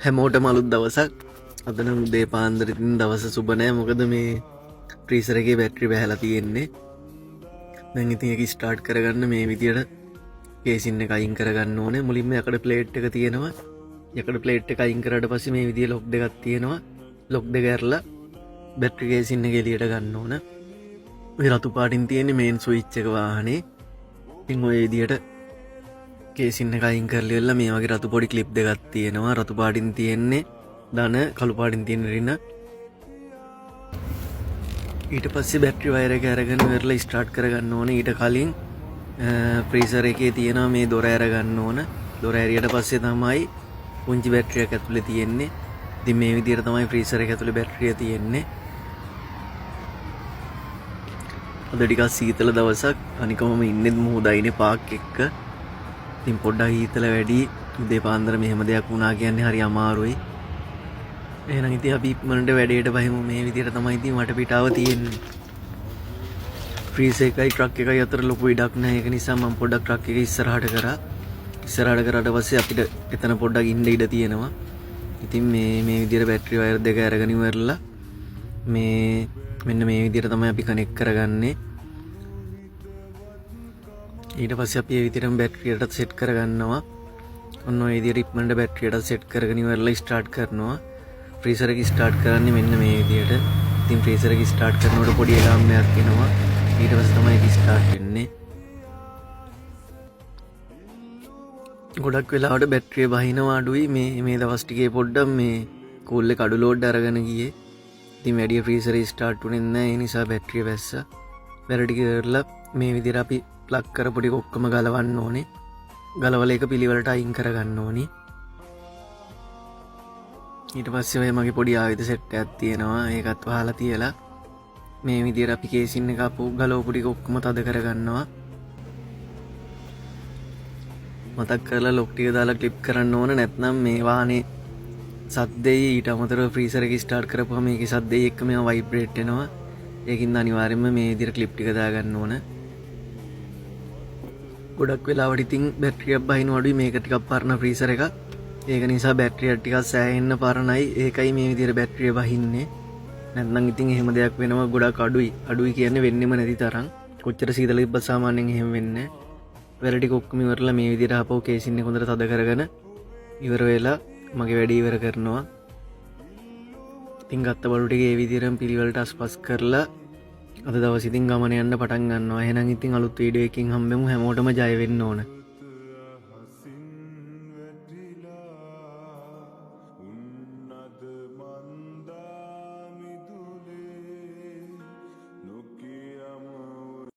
හැමෝටම අලුත් දවසක්. අද නම් උදේ පාන්දර ඉතින් දවස සුබ නෑ. මොකද මේ ෆ්‍රීසර් එකේ බැටරි බැහැලා තියෙන්නේ. දැන් ඉතින් ඒක ස්ටාර්ට් කරගන්න මේ විදියට කේසින් එක අයින් කරගන්න ඕනේ. මුලින්ම යකඩ ප්ලේට් එක තියෙනවා. යකඩ ප්ලේට් එක අයින් කරාට පස්සේ මේ විදිය ලොක් දෙකක් තියෙනවා. ලොක් දෙක ඇරලා බැටරි කේසින් එක එළියට ගන්න ඕන. මේ රතු පාටින් තියෙන්නේ මේන් ස්විච් එක වාහනේ. ඉතින් ඔය විදියට කේසින් එක අයින් කරලා ඉවරලා මේ වගේ රතු පොඩි ක්ලිප් දෙකක් තියෙනවා. රතු පාටින් තියෙන්නේ ධන, කළු පාටින් තියෙන ඍණ. ඊට පස්සේ බැටරි වයර් එක අරගෙන ඉවරලා ස්ටාර්ට් කරගන්න ඕනේ. ඊට කලින් ෆ්‍රීසර් එකේ තියෙනවා මේ දොර අරගන්න ඕන. දොර ඇරියට පස්සේ තමයි පුංචි බැටරි එක ඇතුලේ තියෙන්නේ. ඉතින් මේ විදිහට තමයි ෆ්‍රීසර් එක ඇතුලේ බැටරිය තියෙන්නේ. අද ටිකක් සීතල දවසක්. අනිකමම ඉන්නේ මුහුදයිනේ පාක් එක්ක. ඉතින් පොඩ්ඩක් ඊතල වැඩි. උදේ පාන්දර මෙහෙම දෙයක් වුණා කියන්නේ හරි අමාරුයි. එහෙනම් ඉතින් අපි ඉක්මනට වැඩේට බහිමු. මේ විදිහට තමයි ඉතින් වටපිටාව තියෙන්නේ. ෆ්‍රීසර් එකයි ට්‍රක් එකයි අතර ලොකු ඉඩක් නැහැ. ඒක නිසා මම පොඩ්ඩක් ට්‍රක් එක ඉස්සරහට කරා. ඉස්සරහට කරාට පස්සේ අපිට එතන පොඩ්ඩක් ඉන්න ඉඩ තියෙනවා. ඉතින් මේ විදිහට බැටරි වයර් දෙක අරගෙන ඉවරලා මෙන්න මේ විදිහට තමයි අපි කනෙක්ට් කරගන්නේ. ඊට පස්සේ අපි මේ විදිහටම බැටරියට සෙට් කරගන්නවා. ඔන්න ඔය විදිහට ඉක්මනට බැටරියට සෙට් කරගෙන ඉවරලා ස්ටාර්ට් කරනවා. ෆ්‍රීසර් එක ස්ටාර්ට් කරන්නේ මෙන්න මේ විදිහට. ඉතින් ෆ්‍රීසර් එක ස්ටාර්ට් කරනකොට පොඩි එලාම් එකක් එනවා. ඊට පස්සේ තමයි ඒක ස්ටාර්ට් වෙන්නේ. ගොඩක් වෙලාවට බැටරිය බහිනවා අඩුයි. මේ දවස් ටිකේ පොඩ්ඩක් මේ කූල් එක අඩු ලෝඩ් අරගෙන ගියේ. ඉතින් වැඩි ෆ්‍රීසර් ස්ටාර්ට් වුණේ නැහැ. ඒ නිසා බැටරිය වැස්සා. වැඩ ටික කරලා මේ විදිහට අපි ප්ලග් කරපු ටික ඔක්කොම ගලවන්න ඕනේ. ගලවලා ඒක පිළිවෙලට අයින් කරගන්න ඕනේ. ඊට පස්සේ ඔය මගේ පොඩි ආයුධ සෙට් එකක් තියෙනවා. ඒකත් වහලා තියලා මේ විදිහට අපි කේසින් එක අපු ගලවපු ටික ඔක්කොම තද කරගන්නවා. මතක් කරලා ලොක් ටික දාලා ක්ලිප් කරන්න ඕන. නැත්නම් මේ වාහනේ සද්දෙයි ඊට අමතරව ෆ්‍රීසර් එක ස්ටාර්ට් කරපුවම මේකේ සද්දෙයි එක්ක මේවා වයිබ්‍රේට් වෙනවා. ඒකින්ද අනිවාර්යයෙන්ම මේ විදිහට ක්ලිප් ටික දාගන්න ඕන. ගොඩක් වෙලාවට ඉතින් බැටරියක් බහින අඩුයි. මේක ටිකක් පරණ ෆ්‍රීසර් එකක්. ඒක නිසා බැටරිය ටිකක් සෑහෙන්න පරණයි. ඒකයි මේ විදිහට බැටරිය බහින්නේ. නැත්නම් ඉතින් එහෙම දෙයක් වෙනවා ගොඩක් අඩුයි. අඩුයි කියන්නේ වෙන්නෙම නැති තරම්. කොච්චර සීතල තිබ්බත් සාමාන්‍යයෙන් එහෙම වෙන්නේ නැහැ. වැඩ ටික ඔක්කොම ඉවරලා මේ විදිහට ආපහු කේසින් එක හොඳට තද කරගෙන ඉවර වෙලා මගේ වැඩේ ඉවර කරනවා. ඉතින් ගත්ත බඩු ටික ඒ විදිහටම පිළිවෙලට අස්පස් කරලා අද දවස් ඉතින් ගමන යන්න පටන් ගන්නවා. එහෙනම් ඉතින් අලුත් වීඩියෝ එකකින් හම්බෙමු. හැමෝටම ජය වෙන්න ඕන.